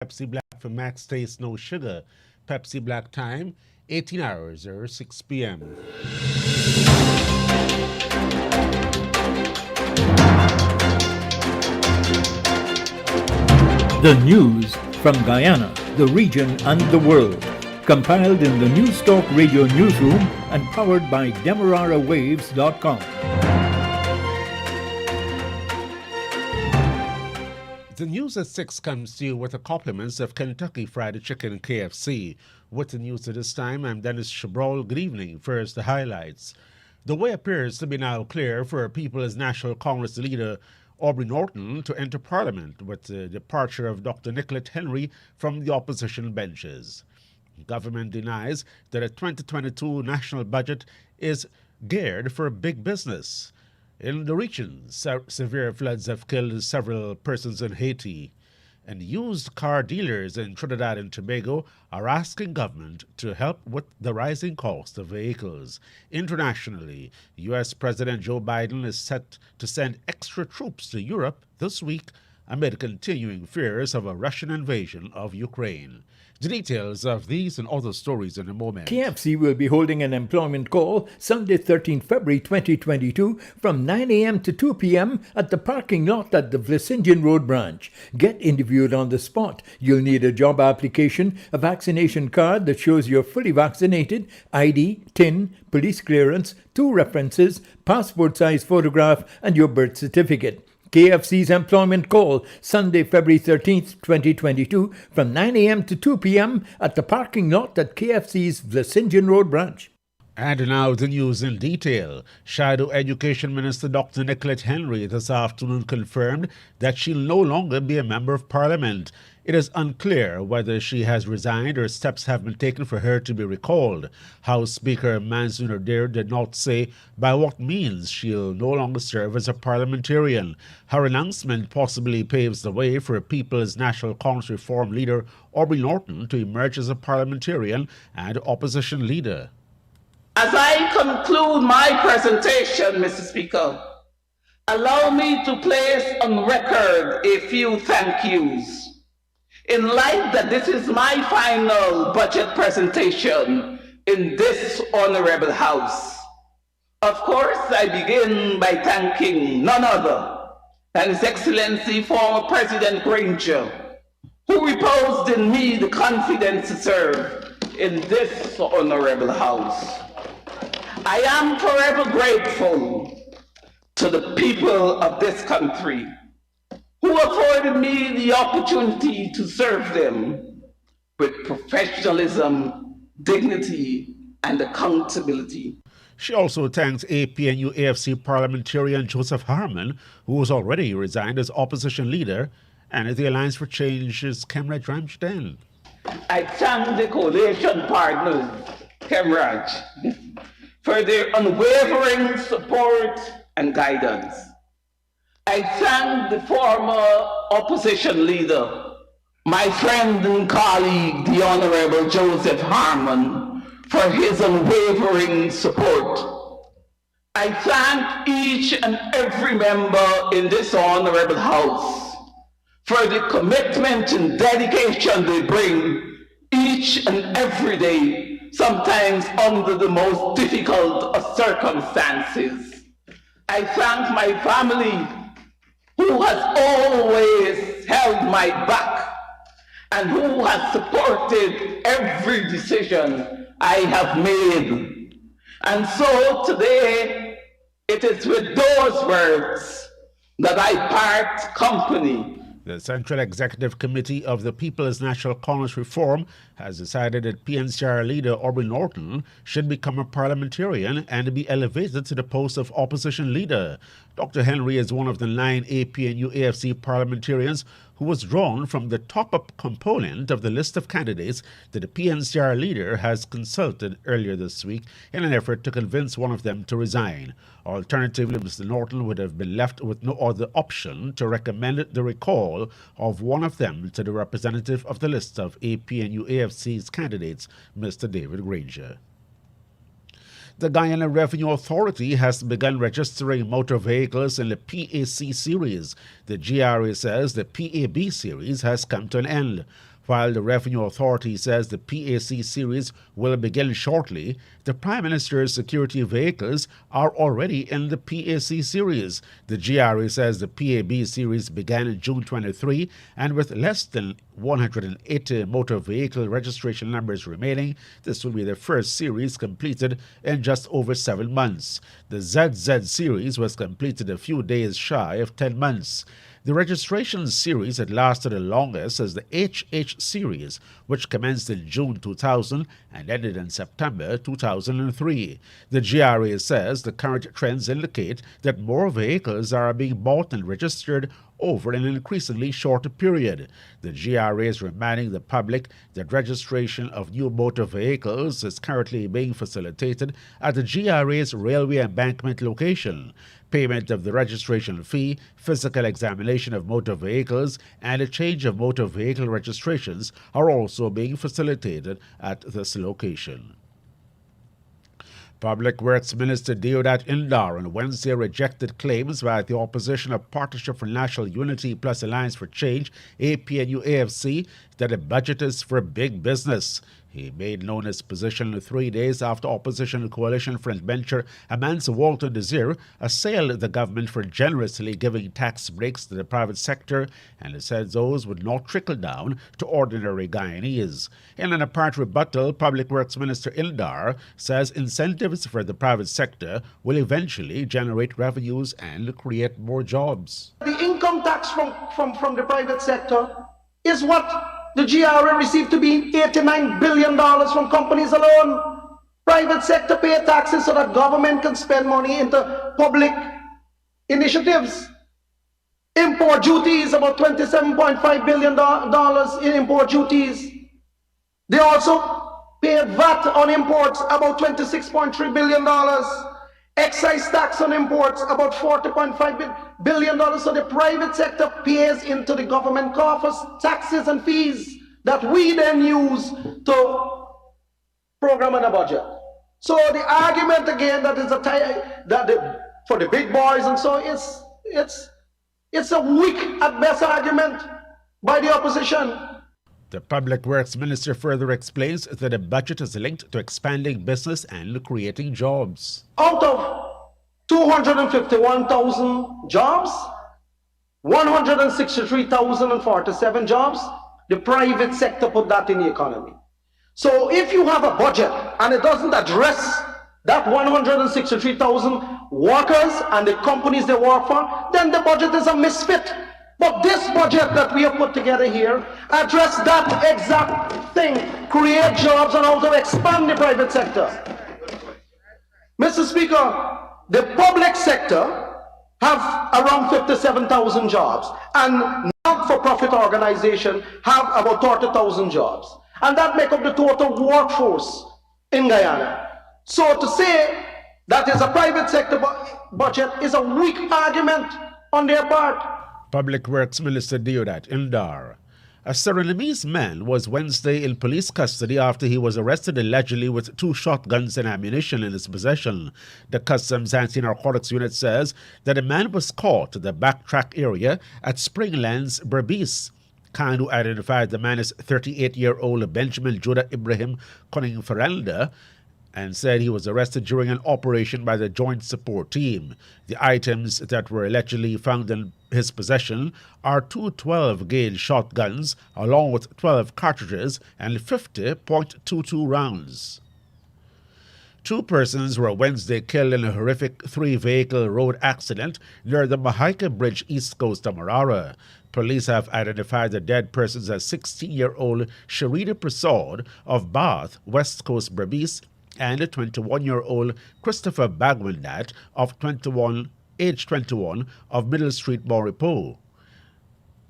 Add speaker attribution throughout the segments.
Speaker 1: Pepsi Black for Max Taste No Sugar. Pepsi Black time, 18 hours or 6 p.m.
Speaker 2: The news from Guyana, the region and the world. Compiled in the News Talk Radio newsroom and powered by demerarawaves.com.
Speaker 1: The news at 6 comes to you with the compliments of Kentucky Fried Chicken KFC. With the news at this time, I'm Dennis Chabrol. Good evening. First, the highlights. The way appears to be now clear for People's National Congress leader Aubrey Norton to enter Parliament with the departure of Dr. Nicolette Henry from the opposition benches. Government denies that a 2022 national budget is geared for big business. In the region, severe floods have killed several persons in Haiti, and used car dealers in Trinidad and Tobago are asking government to help with the rising cost of vehicles. Internationally, U.S. President Joe Biden is set to send extra troops to Europe this week amid continuing fears of a Russian invasion of Ukraine. The details of these and other stories in a moment.
Speaker 2: KFC will be holding an employment call Sunday, 13 February 2022 from 9 a.m. to 2 p.m. at the parking lot at the Vlissingen Road branch. Get interviewed on the spot. You'll need a job application, a vaccination card that shows you're fully vaccinated, ID, TIN, police clearance, 2 references, passport-size photograph, and your birth certificate. KFC's employment call, Sunday, February 13th, 2022, from 9 a.m. to 2 p.m. at the parking lot at KFC's Vlissingen Road branch.
Speaker 1: And now the news in detail. Shadow Education Minister Dr. Nicolette Henry this afternoon confirmed that she'll no longer be a member of Parliament. It is unclear whether she has resigned or steps have been taken for her to be recalled. House Speaker Mansour Nadir did not say by what means she'll no longer serve as a parliamentarian. Her announcement possibly paves the way for People's National Congress Reform leader Aubrey Norton to emerge as a parliamentarian and opposition leader.
Speaker 3: As I conclude my presentation, Mr. Speaker, allow me to place on record a few thank yous. In light that this is my final budget presentation in this honorable House, of course I begin by thanking none other than His Excellency former President Granger, who reposed in me the confidence to serve in this honorable House. I am forever grateful to the people of this country who afforded me the opportunity to serve them with professionalism, dignity, and accountability.
Speaker 1: She also thanks APNU AFC parliamentarian Joseph Harmon, who has already resigned as opposition leader, and the Alliance for Change's Kemraj Ramsden.
Speaker 3: I thank the coalition partners, Kemraj, for their unwavering support and guidance. I thank the former opposition leader, my friend and colleague, the Honorable Joseph Harmon, for his unwavering support. I thank each and every member in this honorable House for the commitment and dedication they bring each and every day, sometimes under the most difficult of circumstances. I thank my family, who has always held my back and who has supported every decision I have made. And so today, it is with those words that I part company.
Speaker 1: The Central Executive Committee of the People's National Congress Reform has decided that PNCR leader Aubrey Norton should become a parliamentarian and be elevated to the post of opposition leader. Dr. Henry is one of the 9 APNU AFC parliamentarians who was drawn from the top-up component of the list of candidates that the PNCR leader has consulted earlier this week in an effort to convince one of them to resign. Alternatively, Mr. Norton would have been left with no other option to recommend the recall of one of them to the representative of the list of APNU AFC's candidates, Mr. David Granger. The Guyana Revenue Authority has begun registering motor vehicles in the PAC series. The GRA says the PAB series has come to an end. While the Revenue Authority says the PAC series will begin shortly, the Prime Minister's security vehicles are already in the PAC series. The GRA says the PAB series began in June 23, and with less than 180 motor vehicle registration numbers remaining, this will be the first series completed in just over 7 months. The ZZ series was completed a few days shy of 10 months. The registration series had lasted the longest as the HH series, which commenced in June 2000 and ended in September 2003. The GRA says the current trends indicate that more vehicles are being bought and registered over an increasingly shorter period. The GRA is reminding the public that registration of new motor vehicles is currently being facilitated at the GRA's railway embankment location. Payment of the registration fee, physical examination of motor vehicles, and a change of motor vehicle registrations are also being facilitated at this location. Public Works Minister Deodat Indar on Wednesday rejected claims by the opposition of Partnership for National Unity plus Alliance for Change, APNU-AFC, that the budget is for big business. He made known his position 3 days after opposition coalition frontbencher Amansa Walton Desir assailed the government for generously giving tax breaks to the private sector, and he said those would not trickle down to ordinary Guyanese. In an apart rebuttal, Public Works Minister Indar says incentives for the private sector will eventually generate revenues and create more jobs.
Speaker 4: The income tax from the private sector is what the GRA received to be $89 billion from companies alone. Private sector pay taxes so that government can spend money into public initiatives. Import duties, about $27.5 billion in import duties. They also pay VAT on imports, about $26.3 billion. Excise tax on imports, about $40.5 billion. So the private sector pays into the government coffers taxes and fees that we then use to program in a budget. So the argument again that is for the big boys and so it's a weak at best argument by the opposition.
Speaker 1: The Public Works Minister further explains that the budget is linked to expanding business and creating jobs.
Speaker 4: Out of 251,000 jobs, 163,047 jobs, the private sector put that in the economy. So if you have a budget and it doesn't address that 163,000 workers and the companies they work for, then the budget is a misfit. But this budget that we have put together here address that exact thing, create jobs and also expand the private sector. Mr. Speaker, the public sector have around 57,000 jobs and not-for-profit organization have about 30,000 jobs. And that make up the total workforce in Guyana. So to say that is a private sector budget is a weak argument on their part.
Speaker 1: Public Works Minister Deodat Indar. A Surinamese man was Wednesday in police custody after he was arrested allegedly with 2 shotguns and ammunition in his possession. The Customs Anti-Narcotics Unit says that the man was caught at the backtrack area at Springlands, Berbice. Kanu identified the man as 38-year-old Benjamin Judah Ibrahim Koning Ferenda and said he was arrested during an operation by the Joint Support Team. The items that were allegedly found in his possession are 2 12-gauge shotguns along with 12 cartridges and 50.22 rounds. 2 persons were Wednesday killed in a horrific 3-vehicle road accident near the Mahaika Bridge east coast of Marara. Police have identified the dead persons as 16-year-old Sharida Prasad of Bath, West Coast Berbice, and a 21-year-old Christopher Bagwindat of age 21 of Middle Street, Moripo.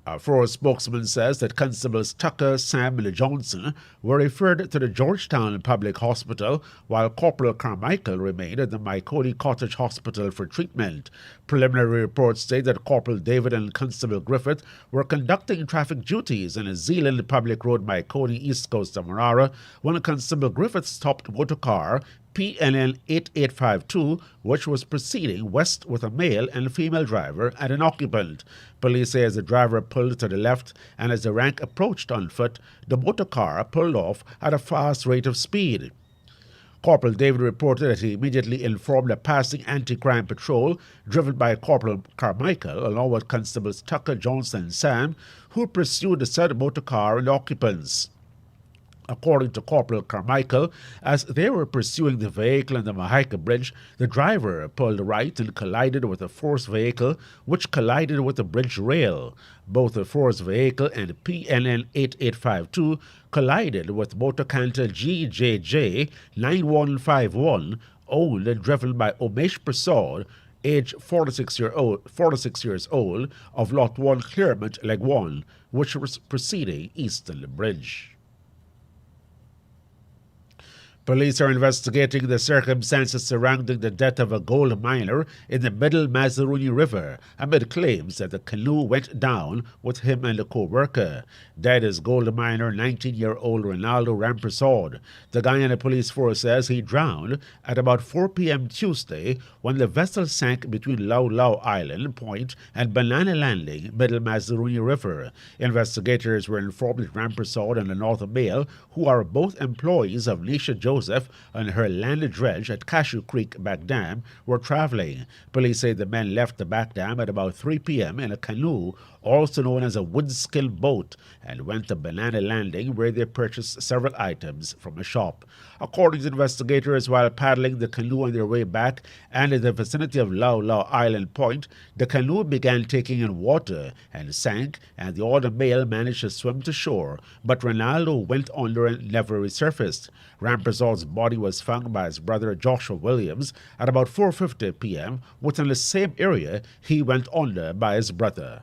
Speaker 1: A Forest spokesman says that Constables Tucker, Sam, and Johnson were referred to the Georgetown Public Hospital, while Corporal Carmichael remained at the Maikoni Cottage Hospital for treatment. Preliminary reports state that Corporal David and Constable Griffith were conducting traffic duties in a Zealand Public Road, Maikoni, east coast of Marara, when Constable Griffith stopped a motor car PNN 8852, which was proceeding west with a male and female driver and an occupant. Police say as the driver pulled to the left and as the rank approached on foot, the motor car pulled off at a fast rate of speed. Corporal David reported that he immediately informed a passing anti-crime patrol driven by Corporal Carmichael along with Constables Tucker, Johnson and Sam, who pursued the said motor car and occupants. According to Corporal Carmichael, as they were pursuing the vehicle on the Mahaica Bridge, the driver pulled right and collided with a forced vehicle, which collided with the bridge rail. Both the forced vehicle and PNN 8852 collided with motor canter GJJ 9151, owned and driven by Umesh Prasad, age 46 years old, of Lot 1 Clearmont, Leg 1, which was proceeding east on the bridge. Police are investigating the circumstances surrounding the death of a gold miner in the Middle Mazaruni River amid claims that the canoe went down with him and a co-worker. Dead is gold miner 19-year-old Ronaldo Rampersad. The Guyana Police Force says he drowned at about 4 p.m. Tuesday when the vessel sank between Lau Lau Island Point and Banana Landing, Middle Mazaruni River. Investigators were informed that Rampersad and the North male, who are both employees of Nisha Joseph and her landed dredge at Cashew Creek Back Dam, were traveling. Police say the men left the back dam at about 3 p.m. in a canoe, also known as a wood-skin boat, and went to Banana Landing, where they purchased several items from a shop. According to investigators, while paddling the canoe on their way back and in the vicinity of Lau Lau Island Point, the canoe began taking in water and sank, and the other male managed to swim to shore, but Ronaldo went under and never resurfaced. Rampersad's body was found by his brother Joshua Williams at about 4:50 p.m., within the same area he went under by his brother.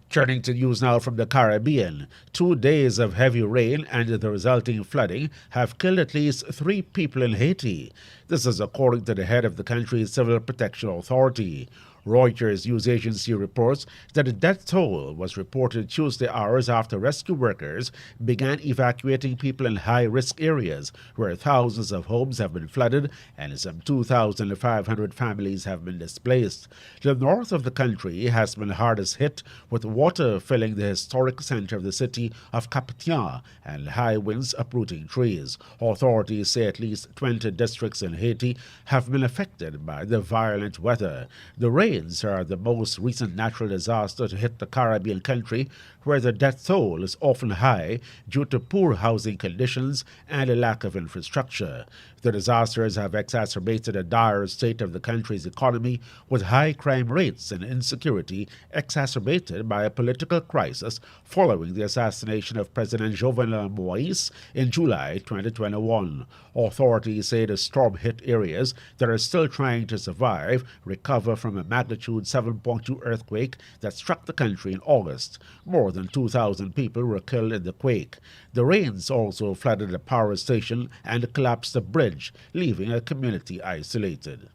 Speaker 1: Turning to news now from the Caribbean, 2 days of heavy rain and the resulting flooding have killed at least 3 people in Haiti. This is according to the head of the country's Civil Protection Authority. Reuters news agency reports that the death toll was reported Tuesday hours after rescue workers began evacuating people in high-risk areas where thousands of homes have been flooded and some 2,500 families have been displaced. The north of the country has been hardest hit, with water filling the historic center of the city of Cap-Haïtien and high winds uprooting trees. Authorities say at least 20 districts in Haiti have been affected by the violent weather. The rains are the most recent natural disaster to hit the Caribbean country, where the death toll is often high due to poor housing conditions and a lack of infrastructure. The disasters have exacerbated a dire state of the country's economy, with high crime rates and insecurity exacerbated by a political crisis following the assassination of President Jovenel Moïse in July 2021. Authorities say the storm-hit areas that are still trying to survive recover from a magnitude 7.2 earthquake that struck the country in August. More than 2,000 people were killed in the quake. The rains also flooded a power station and collapsed a bridge, leaving a community isolated.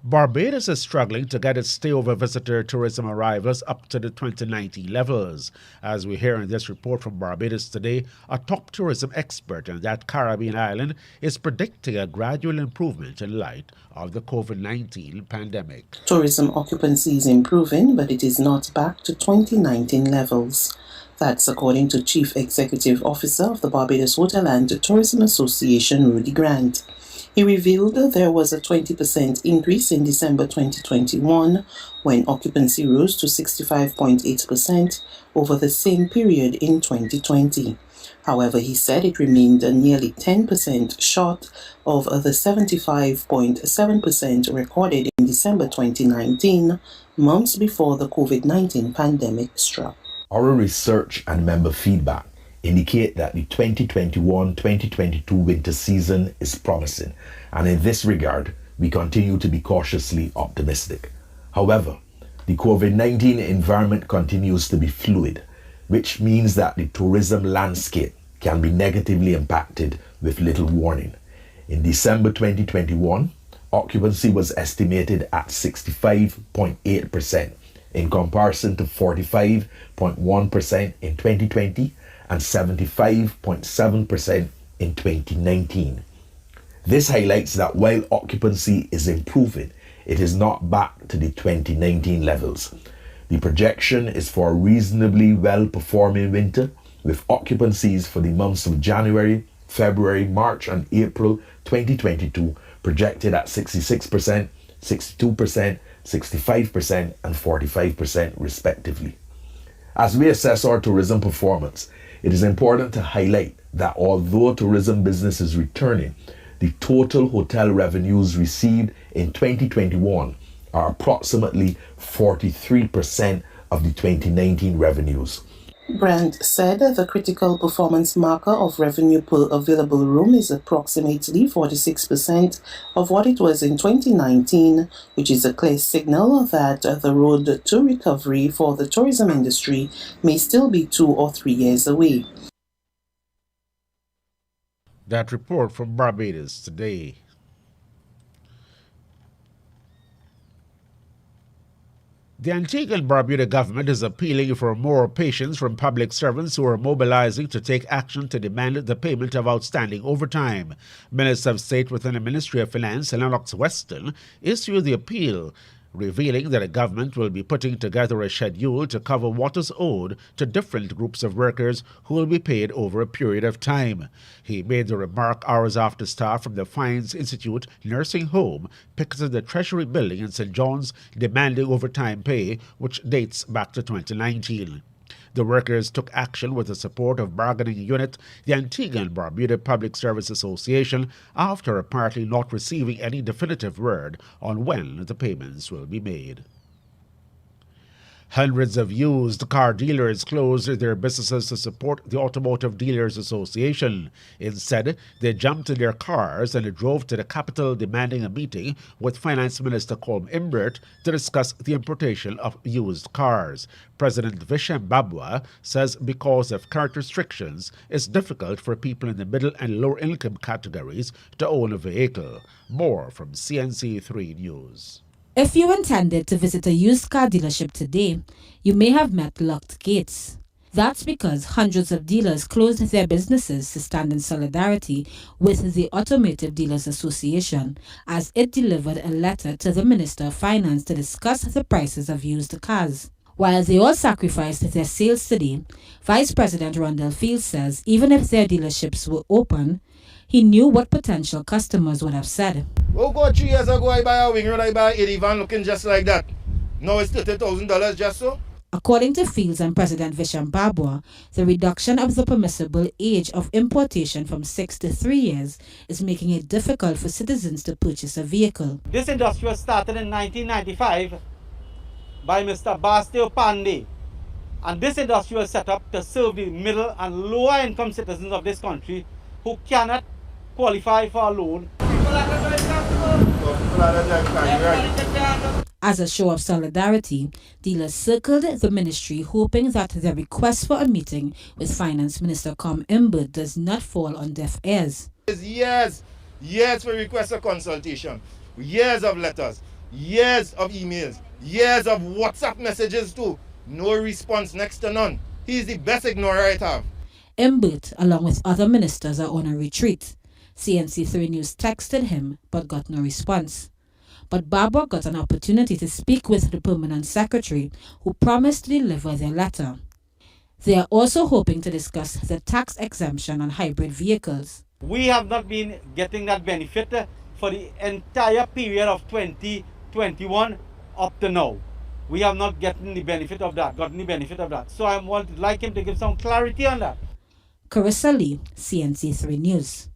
Speaker 1: Barbados is struggling to get its stayover visitor tourism arrivals up to the 2019 levels. As we hear in this report from Barbados Today, a top tourism expert on that Caribbean island is predicting a gradual improvement in light of the COVID-19 pandemic.
Speaker 5: Tourism occupancy is improving, but it is not back to 2019 levels. That's according to Chief Executive Officer of the Barbados Hotel and Tourism Association, Rudy Grant. He revealed that there was a 20% increase in December 2021 when occupancy rose to 65.8% over the same period in 2020. However, he said it remained nearly 10% short of the 75.7% recorded in December 2019, months before the COVID-19 pandemic struck.
Speaker 6: Our research and member feedback indicate that the 2021-2022 winter season is promising, and in this regard, we continue to be cautiously optimistic. However, the COVID-19 environment continues to be fluid, which means that the tourism landscape can be negatively impacted with little warning. In December 2021, occupancy was estimated at 65.8%, in comparison to 45.1% in 2020 and 75.7% in 2019. This highlights that while occupancy is improving, it is not back to the 2019 levels. The projection is for a reasonably well-performing winter, with occupancies for the months of January, February, March and April 2022 projected at 66%, 62%, 65% and 45% respectively. As we assess our tourism performance, it is important to highlight that although tourism business is returning, the total hotel revenues received in 2021 are approximately 43% of the 2019 revenues.
Speaker 5: Brand said the critical performance marker of revenue per available room is approximately 46% of what it was in 2019, which is a clear signal that the road to recovery for the tourism industry may still be 2 or 3 years away.
Speaker 1: That report from Barbados Today. The Antigua and Barbuda government is appealing for more patience from public servants who are mobilizing to take action to demand the payment of outstanding overtime. Minister of State within the Ministry of Finance, Lennox Weston, issued the appeal, revealing that the government will be putting together a schedule to cover what is owed to different groups of workers who will be paid over a period of time. He made the remark hours after staff from the Fines Institute nursing home picketed the Treasury building in St. John's demanding overtime pay, which dates back to 2019. The workers took action with the support of bargaining unit, the Antigua and Barbuda Public Service Association, after apparently not receiving any definitive word on when the payments will be made. Hundreds of used car dealers closed their businesses to support the Automotive Dealers Association. Instead, they jumped in their cars and drove to the capital demanding a meeting with Finance Minister Colm Imbert to discuss the importation of used cars. President Visham Babwa says because of current restrictions, it's difficult for people in the middle and lower income categories to own a vehicle. More from CNC3 News.
Speaker 7: If you intended to visit a used car dealership today, you may have met locked gates. That's because hundreds of dealers closed their businesses to stand in solidarity with the Automotive Dealers Association as it delivered a letter to the Minister of Finance to discuss the prices of used cars. While they all sacrificed their sales today, Vice President Rondell Fields says even if their dealerships were open, he knew what potential customers would have said.
Speaker 8: Oh God, 3 years ago I buy a wing and I buy a van looking just like that. Now it's $30,000 just so.
Speaker 7: According to Fields and President Visham Babwa, the reduction of the permissible age of importation from 6 to 3 years is making it difficult for citizens to purchase a vehicle.
Speaker 9: This industry was started in 1995 by Mr. Bastio Pandey. And this industry was set up to serve the middle and lower income citizens of this country who cannot qualify for a loan.
Speaker 7: As a show of solidarity, dealers circled the ministry hoping that their request for a meeting with Finance Minister Colm Imbert does not fall on deaf ears.
Speaker 8: Years for request of consultation, years of letters, years of emails, years of WhatsApp messages too. No response, next to none. He's the best ignorer I have.
Speaker 7: Imbert, along with other ministers, are on a retreat. CNC3 News texted him but got no response. But Babwa got an opportunity to speak with the Permanent Secretary, who promised to deliver their letter. They are also hoping to discuss the tax exemption on hybrid vehicles.
Speaker 9: We have not been getting that benefit for the entire period of 2021 up to now. We have not gotten the benefit of that. So I would like him to give some clarity on that.
Speaker 7: Carissa Lee, CNC3 News.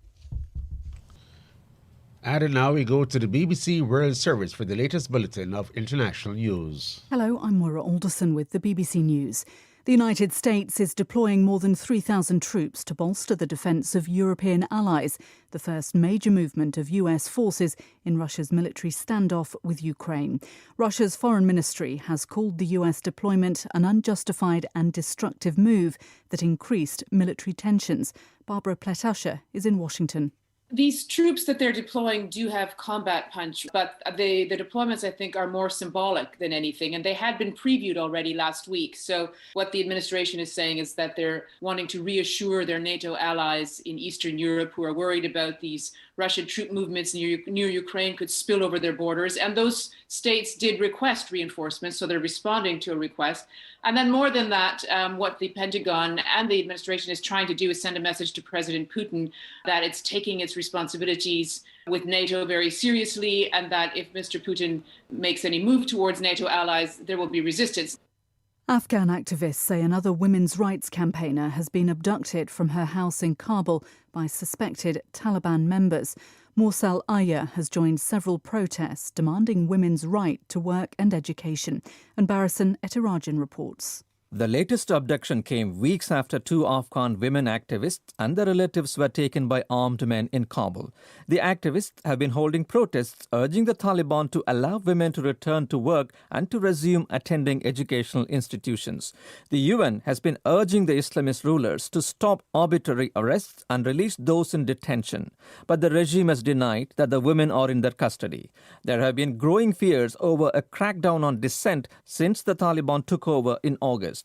Speaker 1: And now we go to the BBC World Service for the latest bulletin of international news.
Speaker 10: Hello, I'm Moira Alderson with the BBC News. The United States is deploying more than 3,000 troops to bolster the defence of European allies, the first major movement of US forces in Russia's military standoff with Ukraine. Russia's foreign ministry has called the US deployment an unjustified and destructive move that increased military tensions. Barbara Pletasher is in Washington.
Speaker 11: These troops that they're deploying do have combat punch, but the deployments, I think, are more symbolic than anything. And they had been previewed already last week. So what the administration is saying is that they're wanting to reassure their NATO allies in Eastern Europe who are worried about these Russian troop movements near Ukraine could spill over their borders. And those states did request reinforcements, so they're responding to a request. And then more than that, what the Pentagon and the administration is trying to do is send a message to President Putin that it's taking its responsibilities with NATO very seriously, and that if Mr. Putin makes any move towards NATO allies, there will be resistance.
Speaker 10: Afghan activists say another women's rights campaigner has been abducted from her house in Kabul by suspected Taliban members. Morsel Aya has joined several protests demanding women's right to work and education. And Barasan Etirajan reports.
Speaker 12: The latest abduction came weeks after two Afghan women activists and their relatives were taken by armed men in Kabul. The activists have been holding protests urging the Taliban to allow women to return to work and to resume attending educational institutions. The UN has been urging the Islamist rulers to stop arbitrary arrests and release those in detention. But the regime has denied that the women are in their custody. There have been growing fears over a crackdown on dissent since the Taliban took over in August.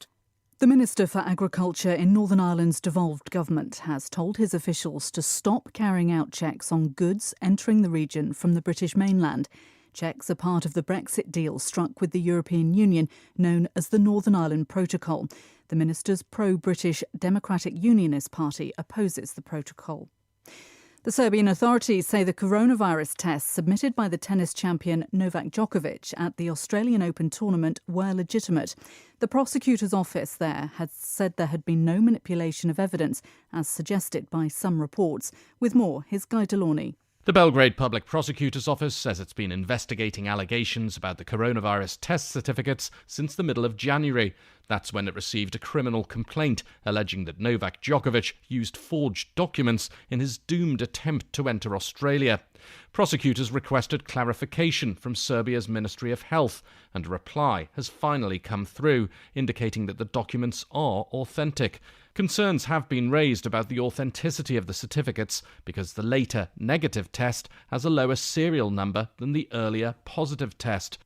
Speaker 10: The Minister for Agriculture in Northern Ireland's devolved government has told his officials to stop carrying out checks on goods entering the region from the British mainland. Checks are part of the Brexit deal struck with the European Union, known as the Northern Ireland Protocol. The minister's pro-British Democratic Unionist Party opposes the protocol. The Serbian authorities say the coronavirus tests submitted by the tennis champion Novak Djokovic at the Australian Open tournament were legitimate. The prosecutor's office there had said there had been no manipulation of evidence, as suggested by some reports. With more, here's Guy Delorney.
Speaker 13: The Belgrade Public Prosecutor's Office says it's been investigating allegations about the coronavirus test certificates since the middle of January. That's when it received a criminal complaint alleging that Novak Djokovic used forged documents in his doomed attempt to enter Australia. Prosecutors requested clarification from Serbia's Ministry of Health, and a reply has finally come through, indicating that the documents are authentic. Concerns have been raised about the authenticity of the certificates because the later negative test has a lower serial number than the earlier positive test.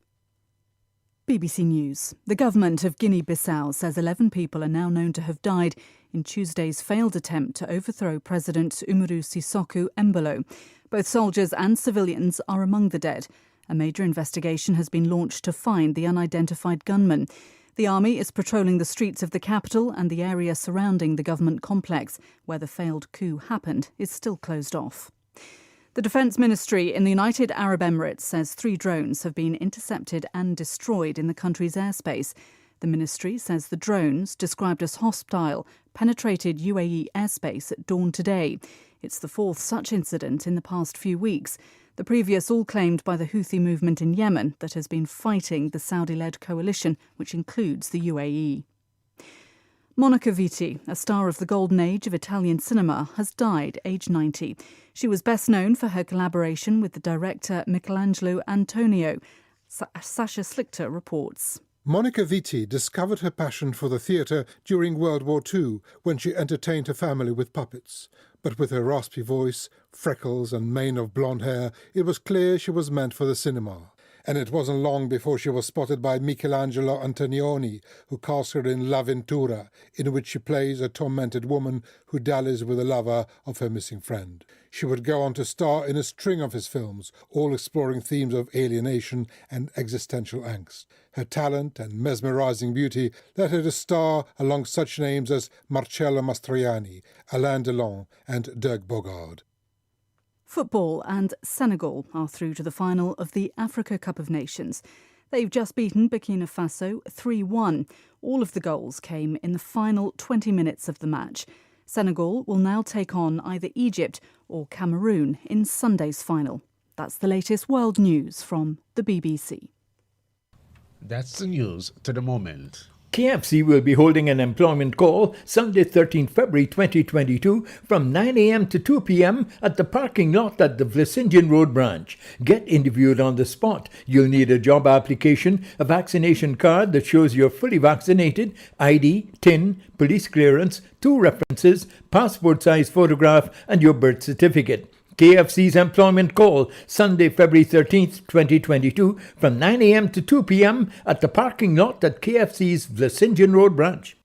Speaker 10: BBC News. The government of Guinea-Bissau says 11 people are now known to have died in Tuesday's failed attempt to overthrow President Umaru Sissoco Embalo. Both soldiers and civilians are among the dead. A major investigation has been launched to find the unidentified gunman. The army is patrolling the streets of the capital, and the area surrounding the government complex where the failed coup happened is still closed off. The Defence Ministry in the United Arab Emirates says 3 drones have been intercepted and destroyed in the country's airspace. The ministry says the drones, described as hostile, penetrated UAE airspace at dawn today. It's the 4th such incident in the past few weeks. The previous all claimed by the Houthi movement in Yemen that has been fighting the Saudi-led coalition, which includes the UAE. Monica Vitti, a star of the golden age of Italian cinema, has died, aged 90. She was best known for her collaboration with the director Michelangelo Antonio. Sasha Slichter reports.
Speaker 14: Monica Vitti discovered her passion for the theatre during World War II when she entertained her family with puppets. But with her raspy voice, freckles and mane of blonde hair, it was clear she was meant for the cinema. And it wasn't long before she was spotted by Michelangelo Antonioni, who cast her in La Ventura, in which she plays a tormented woman who dallies with the lover of her missing friend. She would go on to star in a string of his films, all exploring themes of alienation and existential angst. Her talent and mesmerizing beauty led her to star along such names as Marcello Mastroianni, Alain Delon and Dirk Bogarde.
Speaker 10: Football and Senegal are through to the final of the Africa Cup of Nations. They've just beaten Burkina Faso 3-1. All of the goals came in the final 20 minutes of the match. Senegal will now take on either Egypt or Cameroon in Sunday's final. That's the latest world news from the BBC.
Speaker 1: That's the news to the moment.
Speaker 2: KFC will be holding an employment call Sunday 13 February 2022 from 9 a.m. to 2 p.m. at the parking lot at the Vlissingen Road branch. Get interviewed on the spot. You'll need a job application, a vaccination card that shows you're fully vaccinated, ID, TIN, police clearance, 2 references, passport-size photograph and your birth certificate. KFC's employment call, Sunday, February 13th, 2022, from 9 a.m. to 2 p.m. at the parking lot at KFC's Vlissingen Road branch.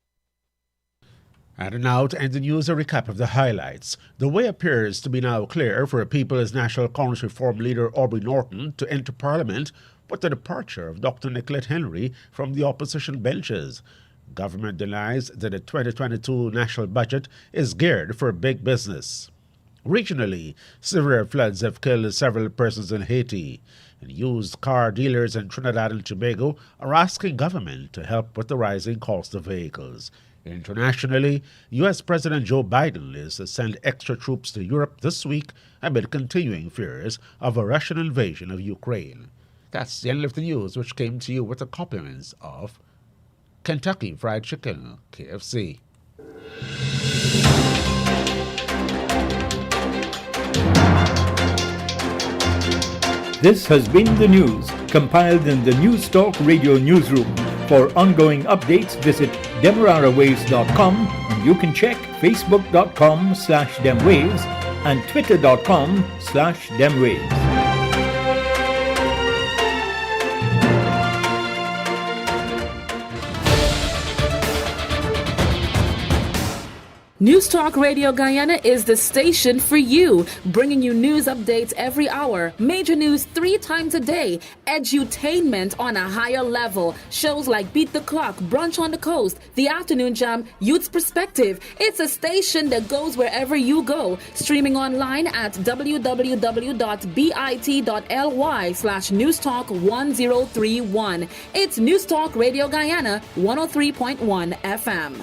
Speaker 1: And now to end the news, a recap of the highlights. The way appears to be now clear for People's National Congress Reform leader Aubrey Norton to enter Parliament with the departure of Dr. Nicolette Henry from the opposition benches. Government denies that the 2022 national budget is geared for big business. Regionally, severe floods have killed several persons in Haiti, and used car dealers in Trinidad and Tobago are asking government to help with the rising cost of vehicles. Internationally, U.S. President Joe Biden is to send extra troops to Europe this week amid continuing fears of a Russian invasion of Ukraine. That's the end of the news, which came to you with the compliments of Kentucky Fried Chicken, KFC.
Speaker 2: This has been the news, compiled in the News Talk Radio newsroom. For ongoing updates, visit demerarawaves.com, and you can check facebook.com/demwaves and twitter.com/demwaves.
Speaker 15: News Talk Radio Guyana is the station for you, bringing you news updates every hour, major news 3 times a day, edutainment on a higher level, shows like Beat the Clock, Brunch on the Coast, The Afternoon Jam, Youth's Perspective. It's a station that goes wherever you go, streaming online at www.bit.ly/newstalk1031. It's News Talk Radio Guyana 103.1 FM.